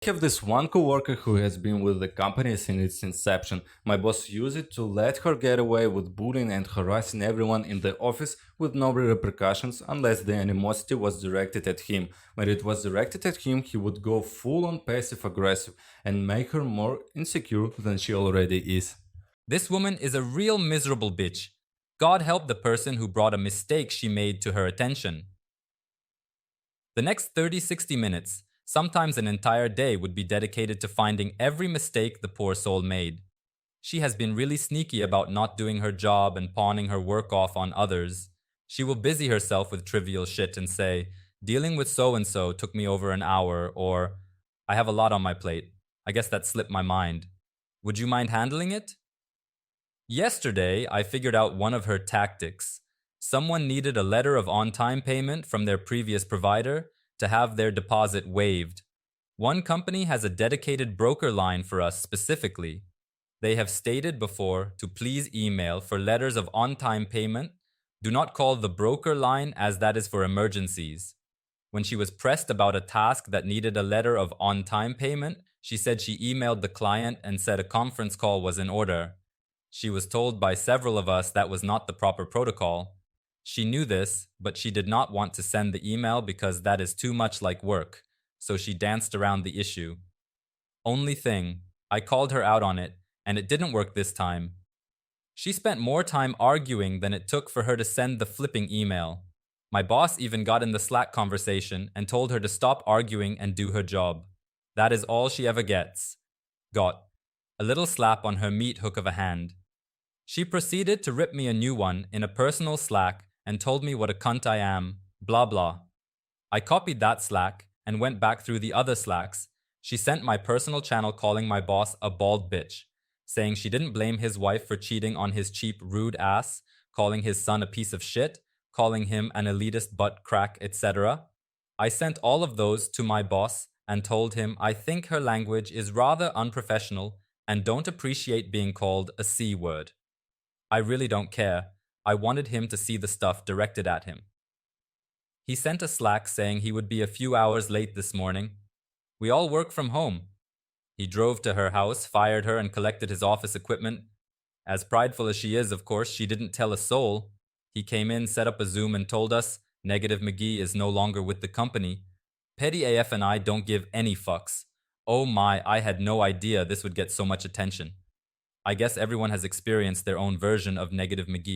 I have this one coworker who has been with the company since its inception. My boss used it to let her get away with bullying and harassing everyone in the office with no repercussions unless the animosity was directed at him. When it was directed at him, he would go full on passive aggressive and make her more insecure than she already is. This woman is a real miserable bitch. God help the person who brought a mistake she made to her attention. The next 30-60 minutes, sometimes an entire day, would be dedicated to finding every mistake the poor soul made. She has been really sneaky about not doing her job and pawning her work off on others. She will busy herself with trivial shit and say, dealing with so-and-so took me over an hour, or I have a lot on my plate. I guess that slipped my mind. Would you mind handling it? Yesterday, I figured out one of her tactics. Someone needed a letter of on-time payment from their previous provider to have their deposit waived. One company has a dedicated broker line for us specifically. They have stated before to please email for letters of on-time payment. Do not call the broker line as that is for emergencies. When she was pressed about a task that needed a letter of on-time payment, she said she emailed the client and said a conference call was in order. She was told by several of us that was not the proper protocol. She knew this, but she did not want to send the email because that is too much like work, so she danced around the issue. Only thing, I called her out on it, and it didn't work this time. She spent more time arguing than it took for her to send the flipping email. My boss even got in the Slack conversation and told her to stop arguing and do her job. That is all she ever gets. Got a little slap on her meat hook of a hand. She proceeded to rip me a new one in a personal Slack and told me what a cunt I am, blah blah. I copied that Slack and went back through the other Slacks. She sent my personal channel calling my boss a bald bitch, saying she didn't blame his wife for cheating on his cheap, rude ass, calling his son a piece of shit, calling him an elitist butt crack, etc. I sent all of those to my boss and told him I think her language is rather unprofessional and don't appreciate being called a C word. I really don't care. I wanted him to see the stuff directed at him. He sent a Slack saying he would be a few hours late this morning. We all work from home. He drove to her house, fired her, and collected his office equipment. As prideful as she is, of course, she didn't tell a soul. He came in, set up a Zoom, and told us Negative McGee is no longer with the company. Petty AF and I don't give any fucks. Oh my, I had no idea this would get so much attention. I guess everyone has experienced their own version of Negative McGee.